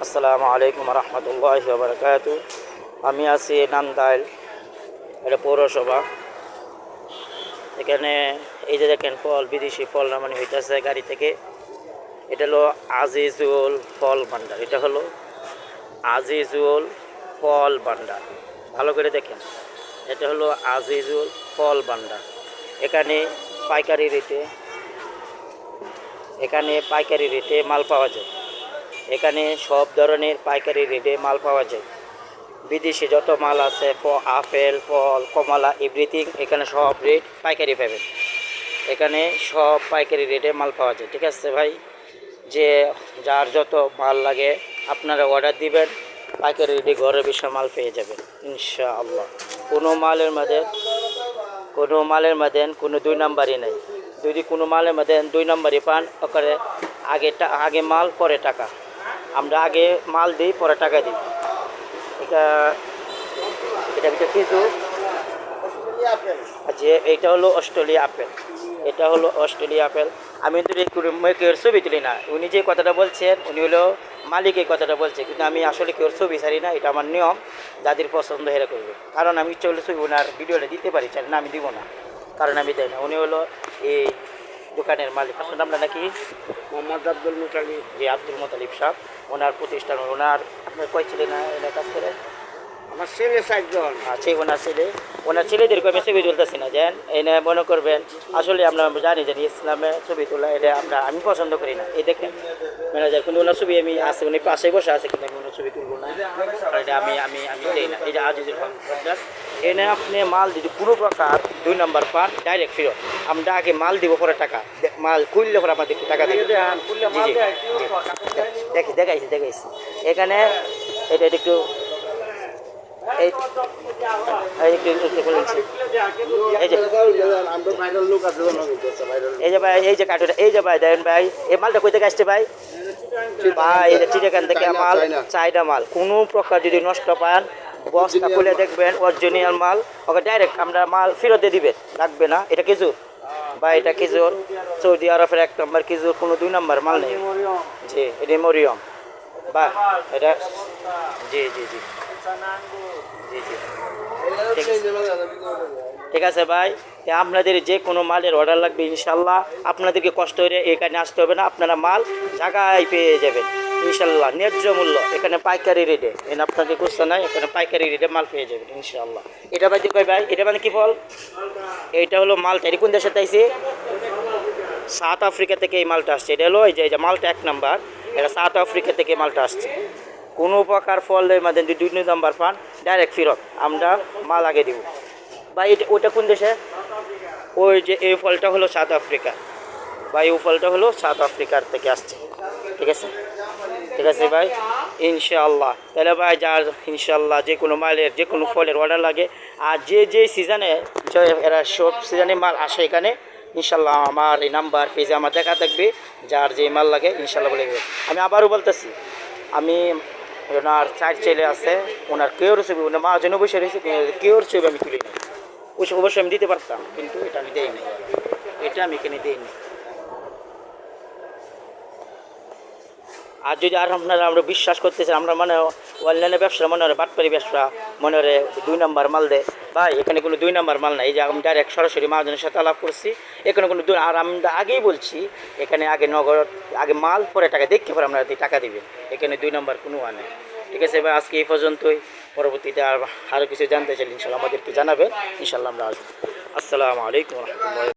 আসসালামু আলাইকুম রহমতুল্লাহি ওয়া বারাকাতু। আমি আছি নান্দাইল, এটা পৌরসভা। এখানে এই যে দেখেন ফল, বিদেশি ফল নামানি হইতেছে গাড়ি থেকে। এটা হলো আজিজুল ফল ভান্ডার। এটা হলো আজিজুল ফল ভান্ডার, ভালো করে দেখেন। এটা হলো আজিজুল ফল ভান্ডার। এখানে পাইকারি রেটে মাল পাওয়া যায়। এখানে সব ধরনের পাইকারি রেটে মাল পাওয়া যায়। বিদেশি যত মাল আছে, আপেল, ফল, কমলা, এভরিথিং, এখানে সব রেট পাইকারি পাবেন। এখানে সব পাইকারি রেটে মাল পাওয়া যায়। ঠিক আছে ভাই, যে যার যত মাল লাগে আপনারা অর্ডার দিবেন, পাইকারি রেটে ঘরে বসে মাল পেয়ে যাবেন ইনশাআল্লাহ। কোনো মালের মধ্যে কোনো দুই নাম্বারই নেই। যদি কোনো মালের মধ্যে দুই নাম্বারই পান, ওখানে আগে মাল পরে টাকা। আমরা আগে মাল দিই, পরে টাকা দিই। এটা কিছু যে এইটা হলো অস্ট্রেলিয়া আপেল। এটা হলো অস্ট্রেলিয়া আপেল। আমি কিন্তু কেউর ছবি তুলি না। উনি যে কথাটা বলছেন, উনি হলো মালিক এই কথাটা বলছে, কিন্তু আমি আসলে কেউর ছবি ছাড়ি না। এটা আমার নিয়ম, যাদের পছন্দ হেরা করবে। কারণ আমি ইচ্ছা হলে ছবি ওনার ভিডিওটা দিতে পারি, চাই না আমি দিব না, কারণ আমি দেয় না। উনি হলো এই দোকানের মালিক। আসলে আমরা নাকি মোহাম্মদ আব্দুল মুতালিব। যে আব্দুল মুতালিব সাহেব, ওনার প্রতিষ্ঠান। ওনার আপনার কয় ছেলে না এলাকার কাজ করে? আমার ছেলে 4 জন আছে। ওনার ছেলেদেরকে আমি ছবি তুলতেছি না, যেন এনে মনে করবেন। আসলে আমরা জানি যে ইসলামে ছবি তোলা এটা আমি পছন্দ করি না। এই দেখেন ম্যানেজার, কিন্তু ওনার ছবি আমি আছে, উনি পাশে বসে আছে, কিন্তু আমি ওনার ছবি তুলবো না, কারণ এটা আমি দেই না। এই যে আজিজুল ভান্ডার, এনে আপনি মাল যদি কোনো প্রকার 2 নাম্বার পান, ডাইরেক্ট ফেরত। আমরা আগে মাল দিব, পরে টাকা। মাল খুললে পরে আপনাদের টাকা দেবেন। দেখাইছি এখানে। এটা একটু এই যে ভাই, এই যে কার্টুনটা, এই যে ভাই দেখেন ভাই, এই মালটা কই থেকে আসছে ভাই? ভাই এটা চিটাগাং থেকে মাল, চাইনা মাল। কোনো প্রকার যদি নষ্ট পান, বস্তা খুলে দেখবেন অরিজিনাল মাল, ওকে ডাইরেক্ট আমরা মাল ফেরত দিয়ে দিবেন, লাগবে না। এটা খেজুর বা এটা খেজুর সৌদি আরবের 1 নম্বর খেজুর, কোনো 2 নম্বর মাল নেই। জি, এটা মরিয়ম বা এটা জি জি জি জি জি ঠিক আছে ভাই। আপনাদের যে কোনো মালের অর্ডার লাগবে ইনশাল্লাহ, আপনাদেরকে কষ্ট করে এখানে আসতে হবে না, আপনারা মাল জায়গায় পেয়ে যাবেন ইনশাল্লাহ, ন্যায্য মূল্য। এখানে পাইকারি রেটে, এখানে আপনাদের গুচ্ছ নাই, এখানে পাইকারি রেটে মাল পেয়ে যাবেন ইনশাল্লাহ। এটা ভাই কই ভাই, এটা মানে কি ফল? এইটা হলো মালটা। এটা কোন দেশে তাইছে? সাউথ আফ্রিকা থেকে এই মালটা আসছে। এটা হলো এই যে মালটা 1 নাম্বার, এটা সাউথ আফ্রিকা থেকে মালটা আসছে। কোনো প্রকার ফলের মধ্যে যদি 2 নাম্বার পান, ডাইরেক্ট ফেরত, আমরা মাল আগে দিব। বা ওটা কোন দেশে? ওই যে এই ফলটা হলো সাউথ আফ্রিকা, বা এই ফলটা হলো সাউথ আফ্রিকার থেকে আসছে। ঠিক আছে ভাই ইনশাআল্লাহ। তাহলে ভাই যার ইনশাআল্লাহ যে কোনো মালের, যে কোনো ফলের অর্ডার লাগে, আর যে সিজনে, এরা সব সিজনে মাল আসে এখানে ইনশাল্লাহ, আমার এই নাম্বার পেজে আমার দেখা থাকবে। যার যে মাল লাগে ইনশাল্লাহ বলে দেবে। আমি আবারও বলতেছি, আমি ওনার 4 ছেলে আছে, ওনার কেউর ছবি, ওনার মা যেন বসে রয়েছে, কেউর ছবি আমি তুলি না। অবশ্যই আমি দিতে পারতাম, কিন্তু এটা আমি দেই না, এটা আমি এখানে দিই না। আর যদি আমরা বিশ্বাস করতেছি, আমরা মানে অনলাইনে ব্যবসা মনে হয় বাটপারি ব্যবসা, মনে হয় 2 নাম্বার মাল দেয়। ভাই এখানে কোনো 2 নাম্বার মাল নাই। এই যে আমি ডাইরেক্ট সরাসরি মহাজনের সাথে আলাপ করছি, এখানে কোনো আর আমরা আগেই বলছি, এখানে আগে নগদ, আগে মাল পরে টাকা, দেখতে পরে আমরা টাকা দিবেন। এখানে 2 নাম্বার কোনো নেই। ঠিক আছে ভাই, আজকে এই পর্যন্তই। পরবর্তীতে আরও কিছু জানতে চাইলে ইনশাল্লাহ আমাদেরকে জানাবেন, ইনশাল্লাহ আমরা আসবো। আসসালামু আলাইকুম রহমতুল্লাহ।